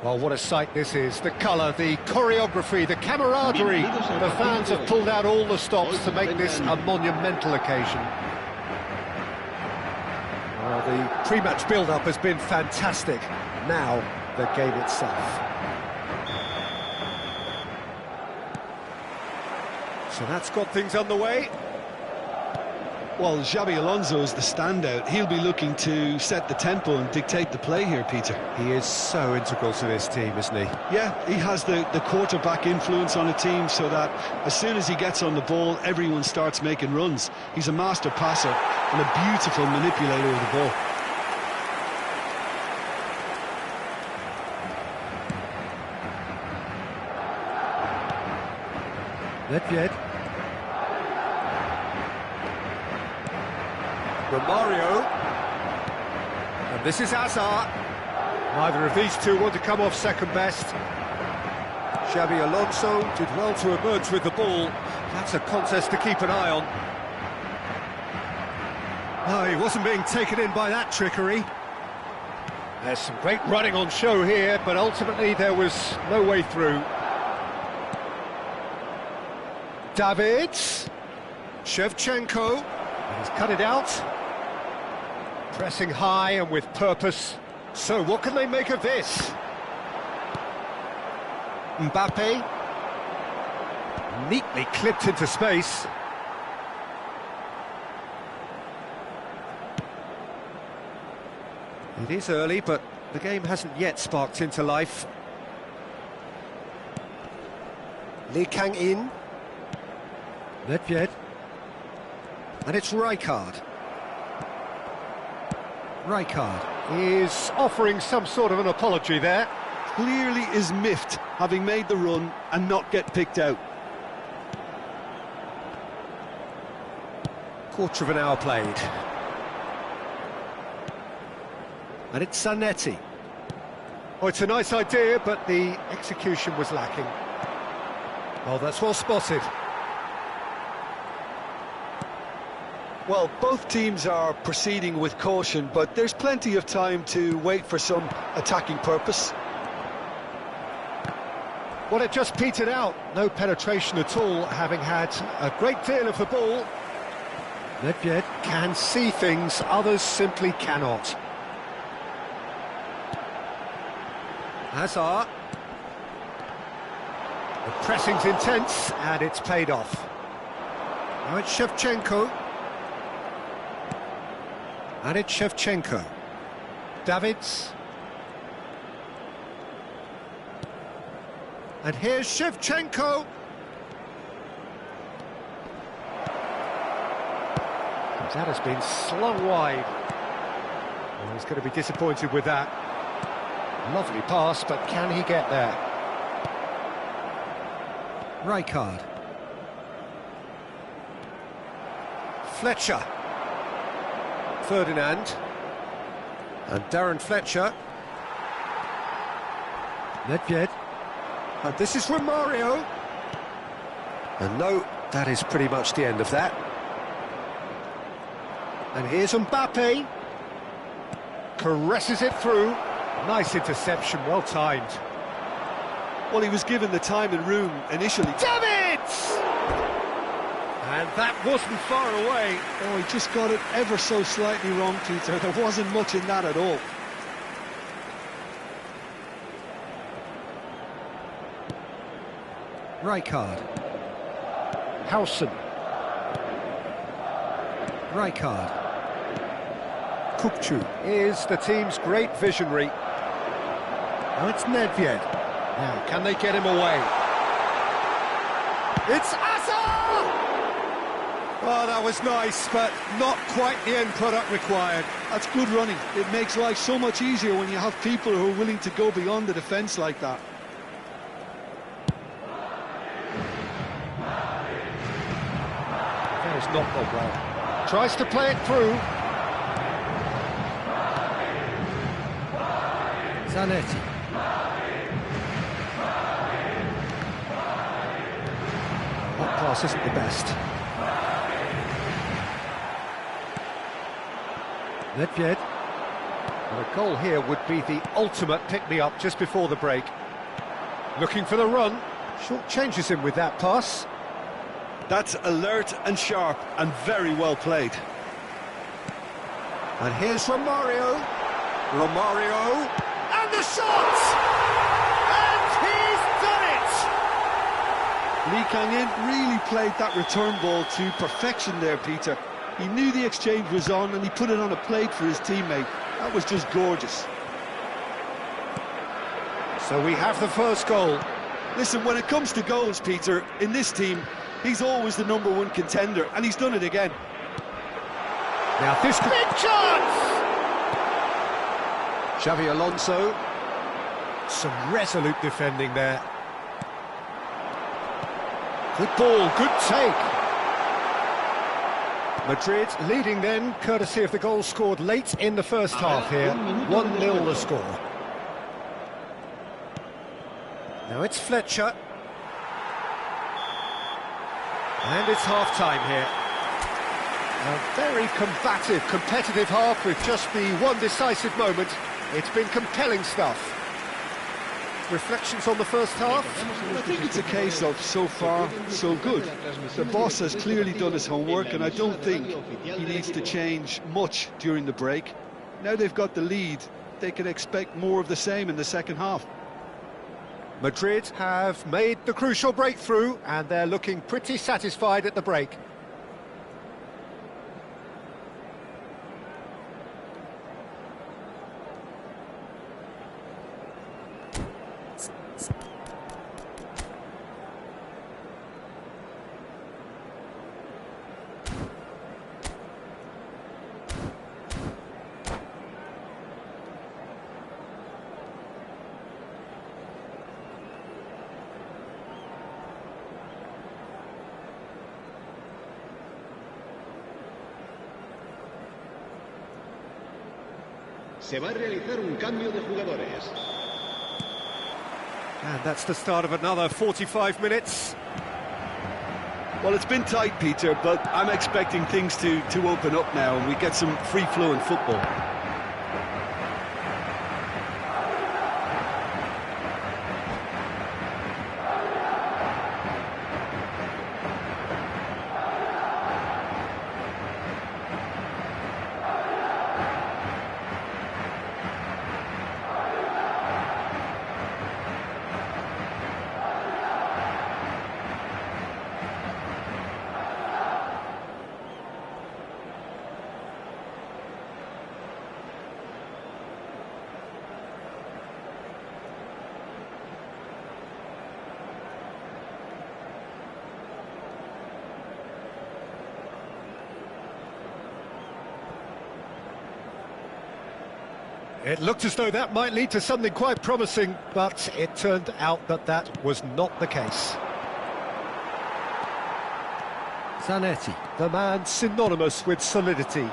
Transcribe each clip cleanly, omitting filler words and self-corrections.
Well, what a sight this is. The colour, the choreography, the camaraderie. The fans have pulled out all the stops to make this a monumental occasion. Well, the pre-match build-up has been fantastic. Now, the game itself. So that's got things underway. Well, Xabi Alonso is the standout. He'll be looking to set the tempo and dictate the play here, Peter. He is so integral to this team, isn't he? Yeah, he has the quarterback influence on a team so that as soon as he gets on the ball, everyone starts making runs. He's a master passer and a beautiful manipulator of the ball. Nedved. Romario, and this is Hazard. Neither of these two want to come off second best. Xabi Alonso did well to emerge with the ball. That's a contest to keep an eye on. Oh, he wasn't being taken in by that trickery. There's some great running on show here, but ultimately there was no way through. Davids. Shevchenko. He's cut it out. Pressing high and with purpose. So what can they make of this? Mbappe. Neatly clipped into space. It is early, but the game hasn't yet sparked into life. Lee Kang-in. Nedved. And it's Rijkaard. Rijkaard is offering some sort of an apology there. Clearly is miffed, having made the run and not get picked out. Quarter of an hour played. And it's Zanetti. Oh, it's a nice idea, but the execution was lacking. Oh, that's well spotted. Well, both teams are proceeding with caution, but there's plenty of time to wait for some attacking purpose. Well, it just petered out. No penetration at all, having had a great deal of the ball. Nedved can see things, others simply cannot. Hazard. The pressing's intense, and it's paid off. Now it's Shevchenko. And it's Shevchenko. Davids. And here's Shevchenko. That has been slung wide. Well, he's going to be disappointed with that. Lovely pass, but can he get there? Rijkaard. Fletcher. Ferdinand. And Darren Fletcher. Nedved. And this is Romario. And no, that is pretty much the end of that. And here's Mbappe. Caresses it through. Nice interception, well timed. Well, he was given the time and room initially. Davids! And that wasn't far away. Oh, he just got it ever so slightly wrong, Peter. There wasn't much in that at all. Rijkaard. Howson. Rijkaard. Kukçu is the team's great visionary. Now it's Nedved. Now, can they get him away? It's Asa! Oh, that was nice, but not quite the end product required. That's good running. It makes life so much easier when you have people who are willing to go beyond the defence like that. That has not gone well. Tries to play it through. Zanetti. That pass isn't the best. Nedved. And a goal here would be the ultimate pick-me-up just before the break. Looking for the run. Short changes him with that pass. That's alert and sharp and very well played. And here's Romario. Romario. And the shot! And he's done it! Lee Kang-in really played that return ball to perfection there, Peter. He knew the exchange was on and he put it on a plate for his teammate. That was just gorgeous. So we have the first goal. Listen, when it comes to goals, Peter, in this team, he's always the #1 contender, and he's done it again. Now this big chance! Xabi Alonso. Some resolute defending there. Good ball, good take. Madrid leading then, courtesy of the goal scored late in the first half here. 1-0 the score. Now it's Fletcher. And it's half-time here. A very combative, competitive half with just the one decisive moment. It's been compelling stuff. Reflections on the first half? I think it's a case of so far, so good. The boss has clearly done his homework, and I don't think he needs to change much during the break. Now they've got the lead, they can expect more of the same in the second half. Madrid have made the crucial breakthrough, and they're looking pretty satisfied at the break. Se va a realizar un cambio de jugadores. And that's the start of another 45 minutes. Well, it's been tight, Peter, but I'm expecting things to open up now and we get some free-flowing football. It looked as though that might lead to something quite promising, but it turned out that that was not the case. Zanetti, the man synonymous with solidity.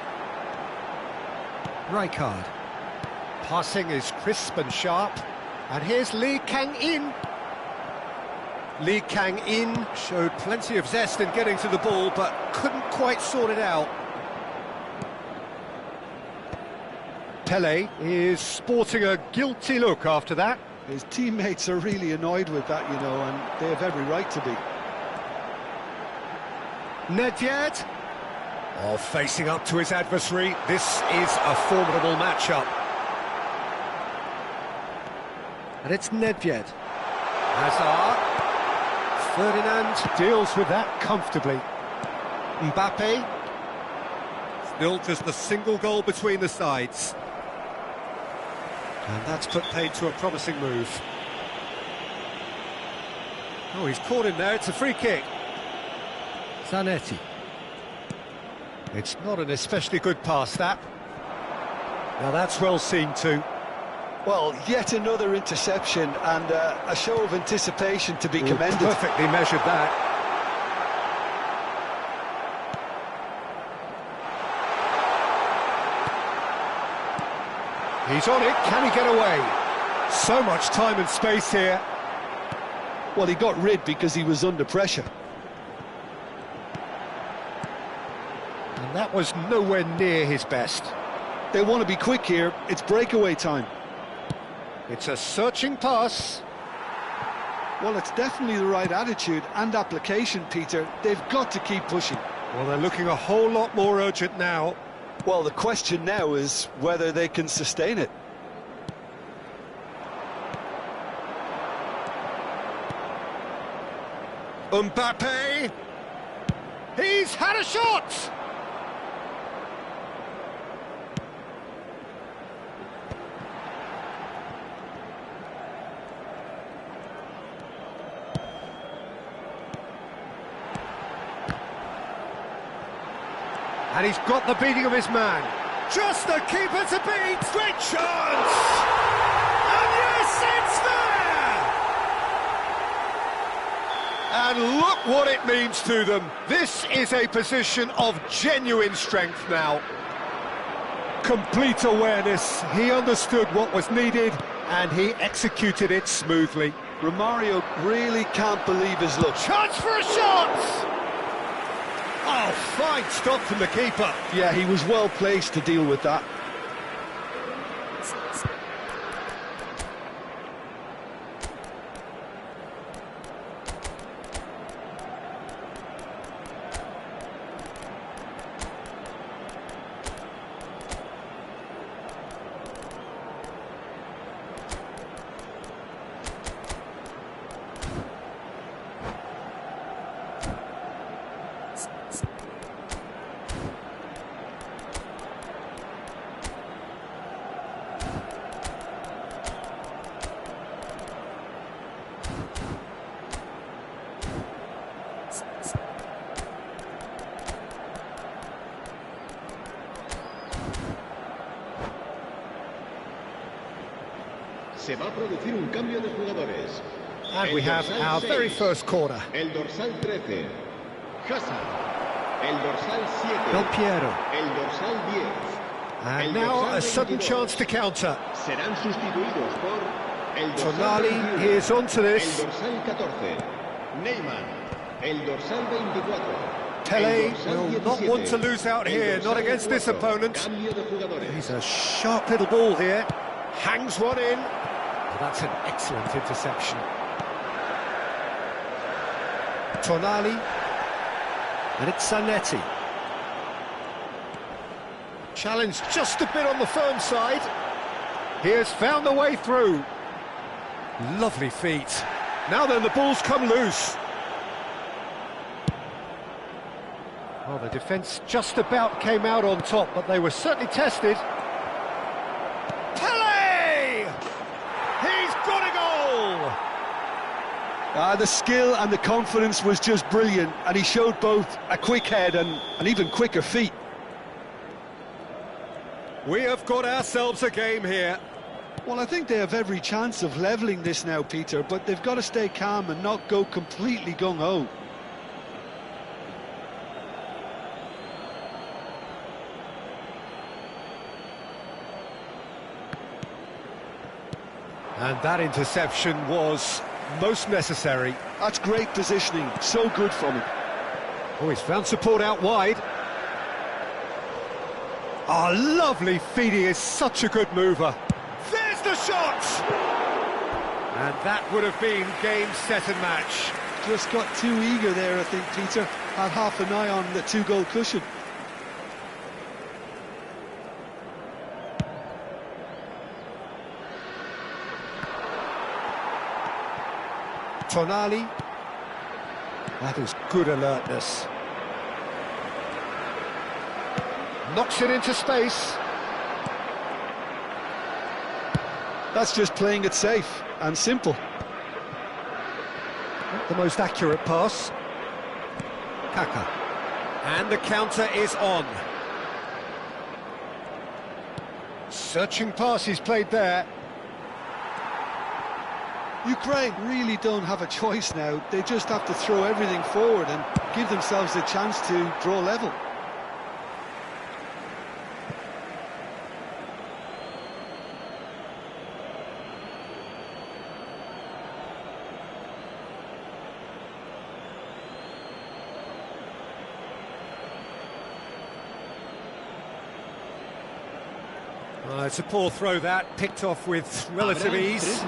Rijkaard. Passing is crisp and sharp. And here's Lee Kang-in. Lee Kang-in showed plenty of zest in getting to the ball, but couldn't quite sort it out. Pele is sporting a guilty look after that. His teammates are really annoyed with that, you know, and they have every right to be. Nedved. Oh, facing up to his adversary. This is a formidable matchup. And it's Nedved. Hazard. Ferdinand deals with that comfortably. Mbappe. Still just a single goal between the sides. And that's put paid to a promising move. Oh, he's caught him there, it's a free kick. Zanetti. It's not an especially good pass, that. Now that's well seen too. Well, yet another interception and a show of anticipation to be commended. Perfectly measured that. He's on it, can he get away? So much time and space here. Well, he got rid because he was under pressure. And that was nowhere near his best. They want to be quick here, it's breakaway time. It's a searching pass. Well, it's definitely the right attitude and application, Peter. They've got to keep pushing. Well, they're looking a whole lot more urgent now. Well, the question now is whether they can sustain it. Mbappe! He's had a shot! And he's got the beating of his man. Just the keeper to beat. Great chance! And yes, it's there! And look what it means to them. This is a position of genuine strength now. Complete awareness. He understood what was needed and he executed it smoothly. Romario really can't believe his luck. Chance for a shot! Oh, fine stop from the keeper. Yeah, he was well placed to deal with that. Se va a producir un cambio de jugadores. And we have our very first corner. El dorsal 13. Hazard. El dorsal 7. Del Piero. El dorsal 10. And now a sudden chance to counter. Serán sustituidos por el dorsal Tonali, 21, he is onto this. el dorsal 14. Neymar. El dorsal 24. Tele el dorsal will 17, not want to lose out here, el dorsal not against this 4. opponent. Cambio de jugadores. He's a sharp little ball here. Hangs one in. Well, that's an excellent interception. Tonali. And it's Zanetti. Challenge just a bit on the firm side. He has found the way through. Lovely feet. Now then, the ball's come loose. Well, the defence just about came out on top, but they were certainly tested. Pele! He's got a goal! The skill and the confidence was just brilliant, and he showed both a quick head and even quicker feet. We have got ourselves a game here. Well, I think they have every chance of levelling this now, Peter, but they've got to stay calm and not go completely gung-ho. And that interception was most necessary. That's great positioning, so good from him. Oh, he's found support out wide. Oh, lovely feet, he is such a good mover. There's the shot! And that would have been game, set and match. Just got too eager there, I think, Peter. Had half an eye on the two-goal cushion. Tonali. That is good alertness. Knocks it into space. That's just playing it safe and simple. Not the most accurate pass. Kaka. And the counter is on. Searching pass he's played there. Ukraine really don't have a choice now. They just have to throw everything forward and give themselves a chance to draw level. It's a poor throw that, picked off with relative ease.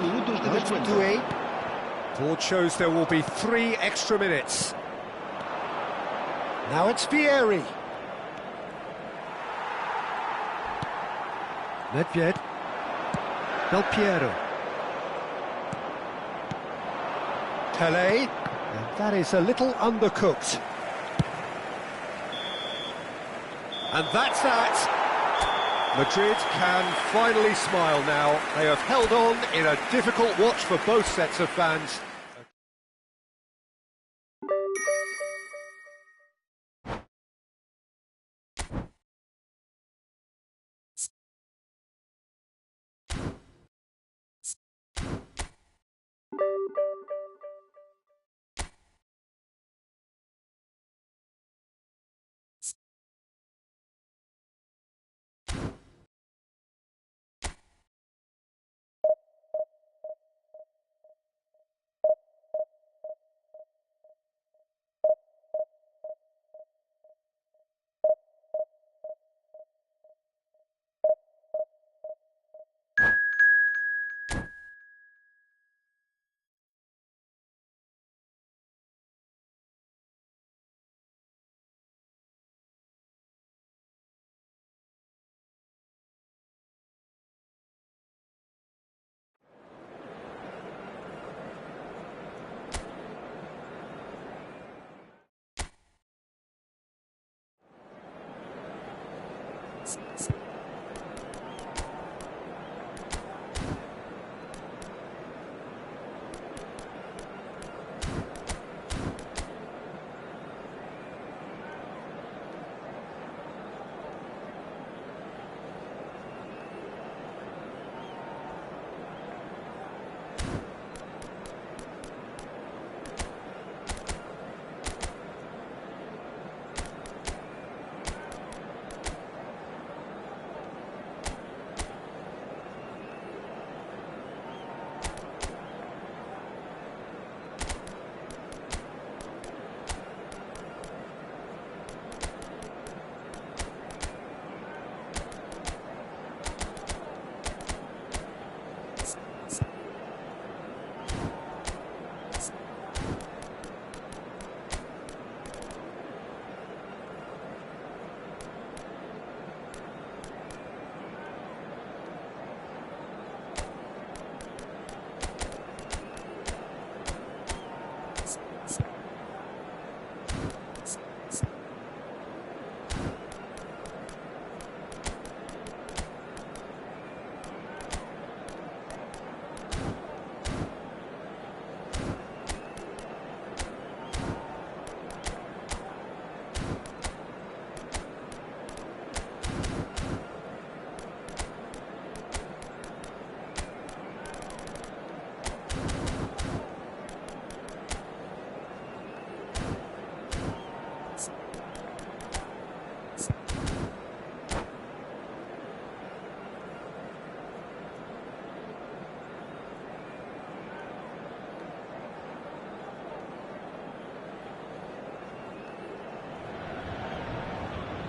Board shows there will be 3 extra minutes. Now it's Vieri. Nedved. Del Piero. Pele. And that is a little undercooked. And that's that. Madrid can finally smile now. They have held on in a difficult watch for both sets of fans.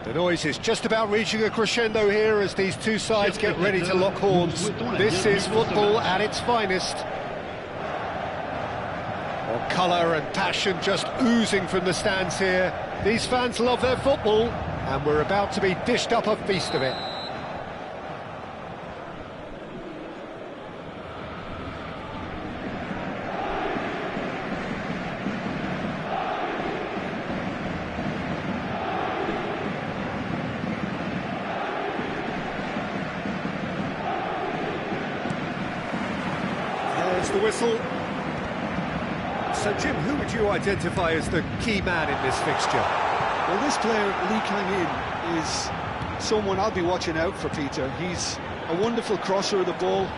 The noise is just about reaching a crescendo here as these two sides get ready to lock horns. This is football at its finest. Well, colour and passion just oozing from the stands here. These fans love their football, and we're about to be dished up a feast of it. There's the whistle. So, Jim, who would you identify as the key man in this fixture? Well, this player, Lee Kang-in, is someone I'll be watching out for, Peter. He's a wonderful crosser of the ball,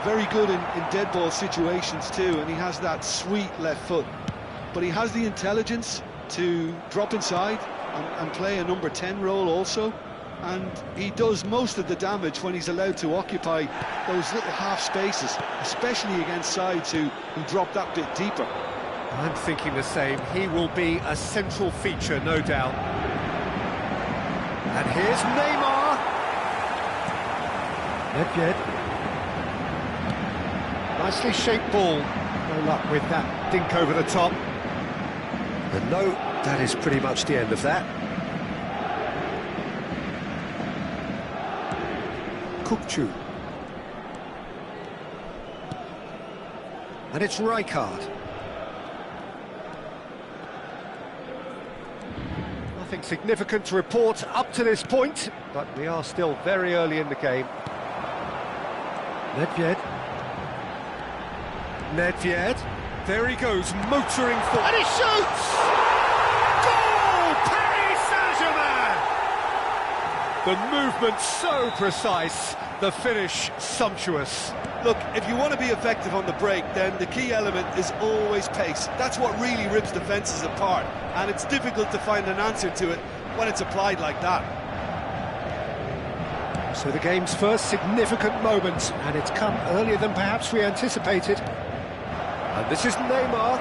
very good in dead ball situations too, and he has that sweet left foot. But he has the intelligence to drop inside and play a number 10 role also. And he does most of the damage when he's allowed to occupy those little half spaces, especially against sides who drop that bit deeper. I'm thinking the same. He will be a central feature, no doubt. And here's Neymar. Nedved. Nicely shaped ball. No luck with that dink over the top. And no, that is pretty much the end of that. Kukçu. And it's Rijkaard. Nothing significant to report up to this point, but we are still very early in the game. Nedved. Nedved. There he goes, motoring forward. And he shoots! Goal! Paris Saint-Germain! The movement so precise, the finish sumptuous. Look, if you want to be effective on the break, then the key element is always pace. That's what really rips defences apart, and it's difficult to find an answer to it when it's applied like that. So the game's first significant moment, and it's come earlier than perhaps we anticipated. And this is Neymar.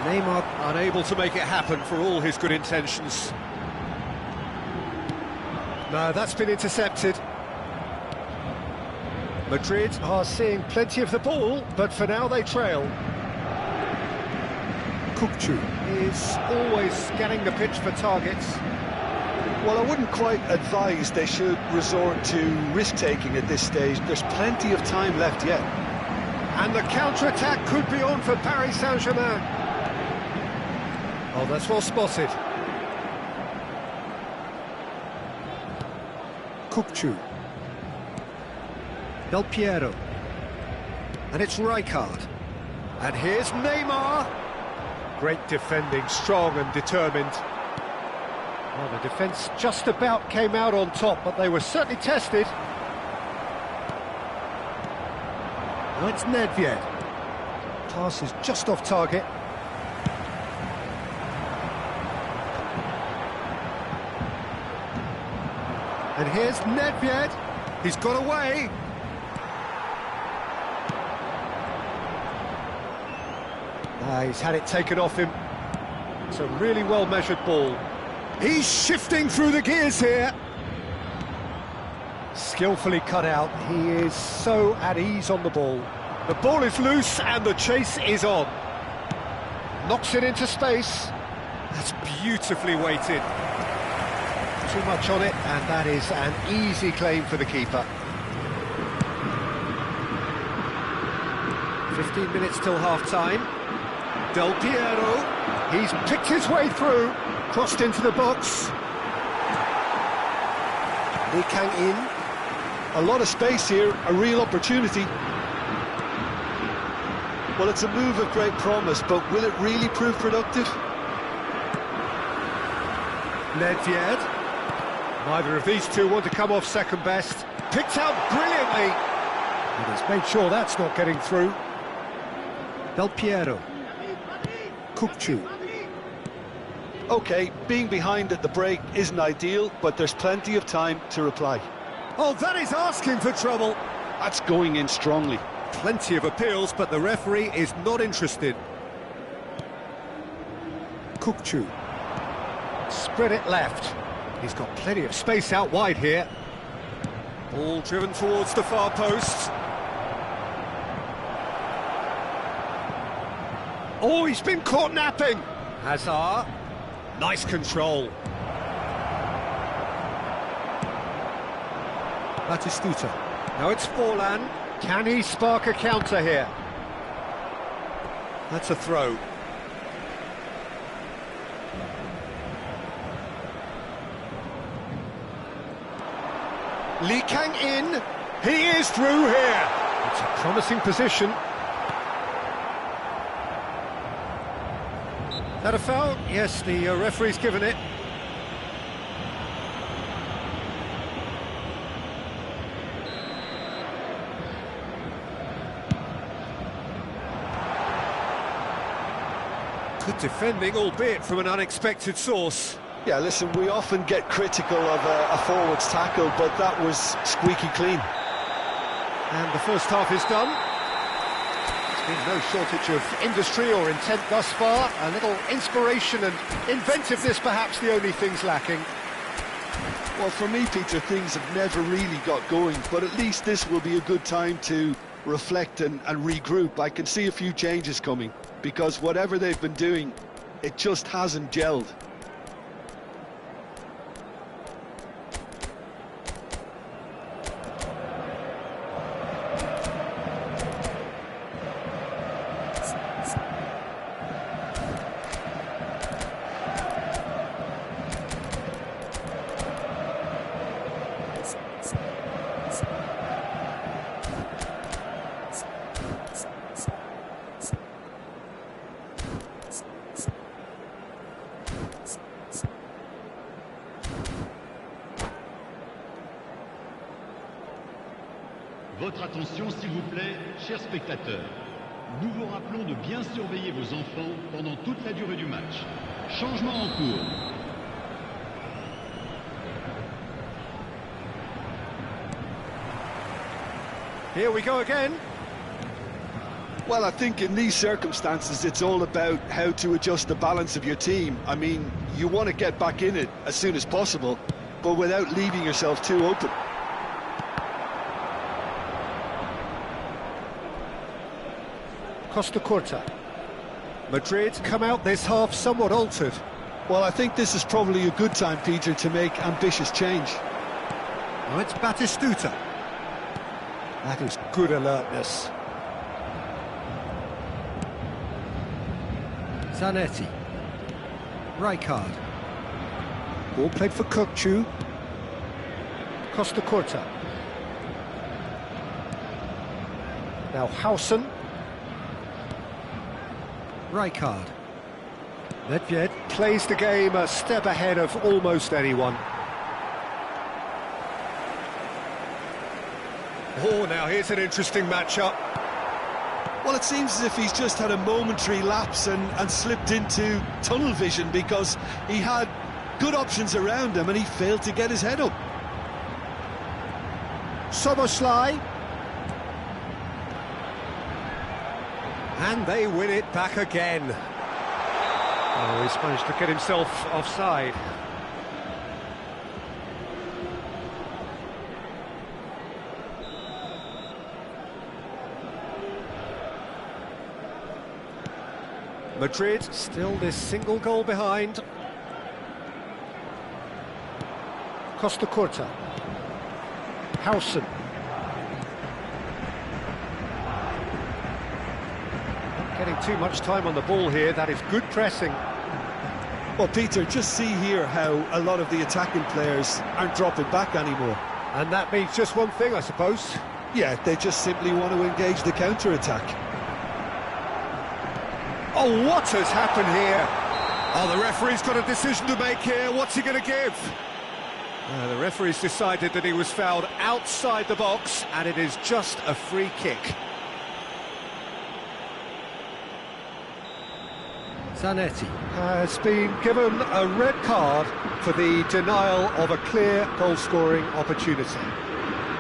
Neymar unable to make it happen for all his good intentions. No, that's been intercepted. Madrid are seeing plenty of the ball, but for now they trail. Kukçu is always scanning the pitch for targets. Well, I wouldn't quite advise they should resort to risk-taking at this stage. There's plenty of time left yet. And the counter-attack could be on for Paris Saint-Germain. Oh, that's well spotted. Kukçu. Del Piero. And it's Rijkaard. And here's Neymar. Great defending, strong and determined. Well, the defence just about came out on top, but they were certainly tested. Now it's Nedved. Pass is just off target. And here's Nedved. He's got away. He's had it taken off him. It's a really well-measured ball. He's shifting through the gears here. Skillfully cut out. He is so at ease on the ball. The ball is loose and the chase is on. Knocks it into space. That's beautifully weighted. Too much on it, and that is an easy claim for the keeper. 15 minutes till half-time. Del Piero, he's picked his way through, crossed into the box. Lee Kang-in. A lot of space here, a real opportunity. Well, it's a move of great promise, but will it really prove productive? Nedved. Neither of these two want to come off second best. Picked out brilliantly. And he's made sure that's not getting through. Del Piero. Kukçu. OK, being behind at the break isn't ideal, but there's plenty of time to reply. Oh, that is asking for trouble. That's going in strongly. Plenty of appeals, but the referee is not interested. Kukçu. Spread it left. He's got plenty of space out wide here. Ball driven towards the far post. Oh, he's been caught napping. Hazard. Nice control. Batistuta. Now it's Forlan. Can he spark a counter here? That's a throw. Lee Kang in. He is through here. It's a promising position. Is that a foul? Yes, the referee's given it. Good defending, albeit from an unexpected source. Yeah, listen, we often get critical of a forward's tackle, but that was squeaky clean. And the first half is done. There's been no shortage of industry or intent thus far. A little inspiration and inventiveness, perhaps the only things lacking. Well, for me, Peter, things have never really got going, but at least this will be a good time to reflect and regroup. I can see a few changes coming, because whatever they've been doing, it just hasn't gelled. Votre attention, s'il vous plaît, chers spectateurs. Nous vous rappelons de bien surveiller vos enfants pendant toute la durée du match. Changement en cours. Here we go again. Well, I think in these circumstances, it's all about how to adjust the balance of your team. I mean, you want to get back in it as soon as possible, but without leaving yourself too open. Costa Curta. Madrid come out this half somewhat altered. Well, I think this is probably a good time, Peter, to make ambitious change. Now it's Batistuta. That is good alertness. Zanetti. Rijkaard. Ball played for Kökçü. Costa Curta. Now Hausen. Rijkaard. Nedved plays the game a step ahead of almost anyone. Oh, now here's an interesting matchup. Well, it seems as if he's just had a momentary lapse and slipped into tunnel vision, because he had good options around him and he failed to get his head up. Soboslai. And they win it back again. Oh, he's managed to get himself offside. Madrid still this single goal behind. Costa Curta. Hausen. Getting too much time on the ball here. That is good pressing. Well, Peter, just see here how a lot of the attacking players aren't dropping back anymore. And that means just one thing, I suppose. Yeah, they just simply want to engage the counter-attack. Oh, what has happened here? Oh, the referee's got a decision to make here. What's he going to give? The referee's decided that he was fouled outside the box, and it is just a free kick. Zanetti has been given a red card for the denial of a clear goal-scoring opportunity.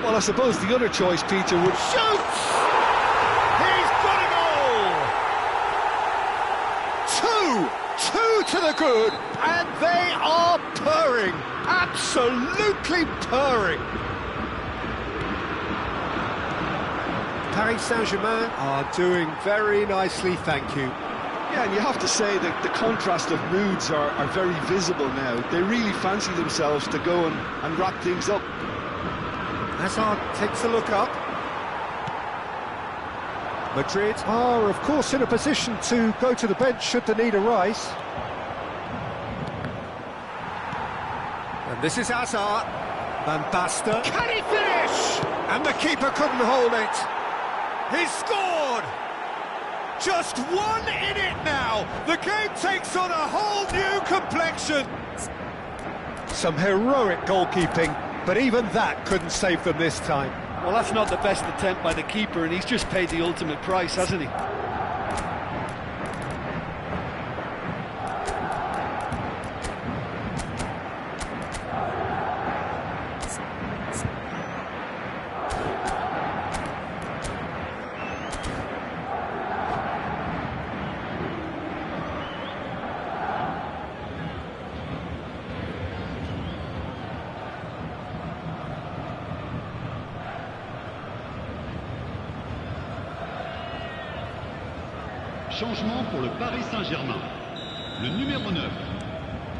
Well, I suppose the other choice, Peter, would... Shoots! He's got a goal! 2-2 to the good, and they are purring, absolutely purring. Paris Saint-Germain are doing very nicely, thank you. Yeah, and you have to say that the contrast of moods are very visible now. They really fancy themselves to go and wrap things up. Hazard takes a look up. Madrid are, of course, in a position to go to the bench should the need arise. And this is Hazard. Van Basten. Can he finish? And the keeper couldn't hold it. He scored! Just one in it now. The game takes on a whole new complexion. Some heroic goalkeeping, but even that couldn't save them this time. Well, that's not the best attempt by the keeper, and he's just paid the ultimate price, hasn't he? Changement pour le Paris Saint-Germain. Le numéro 9.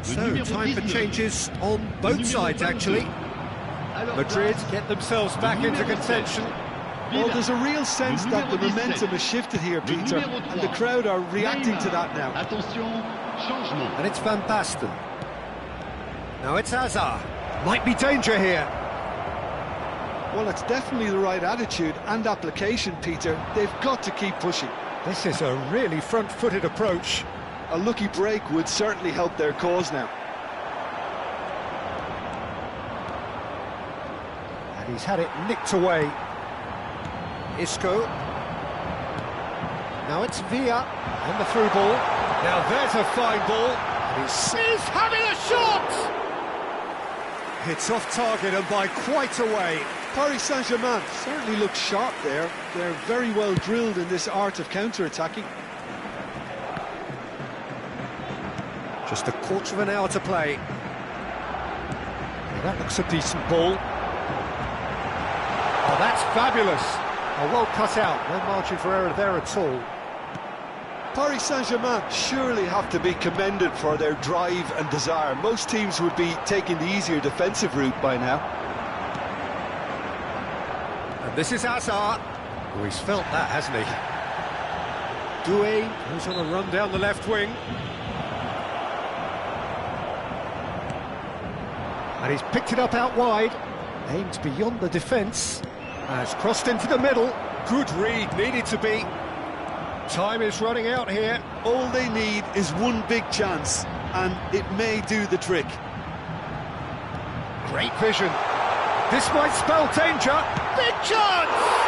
So, time for changes on both sides, actually. Madrid get themselves back into contention. Well, there's a real sense that the momentum has shifted here, Peter, and the crowd are reacting to that now. Attention, changement. And it's Van Basten. Now it's Hazard. Might be danger here. Well, it's definitely the right attitude and application, Peter. They've got to keep pushing. This is a really front-footed approach. A lucky break would certainly help their cause now. And he's had it nicked away. Isco. Now it's Villa, and the through ball. Now there's a fine ball. And he's having a shot! It's off target and by quite a way. Paris Saint-Germain certainly look sharp there. They're very well drilled in this art of counter-attacking. Just a quarter of an hour to play. Well, that looks a decent ball. Oh, that's fabulous. Oh, well cut out. No margin for error there at all. Paris Saint-Germain surely have to be commended for their drive and desire. Most teams would be taking the easier defensive route by now. And this is Hazard. Oh, he's felt that, hasn't he? Doué goes on a run down the left wing. And he's picked it up out wide. Aimed beyond the defence. Has crossed into the middle. Good read, needed to be. Time is running out here. All they need is one big chance, and it may do the trick. Great vision. This might spell danger. Big chance!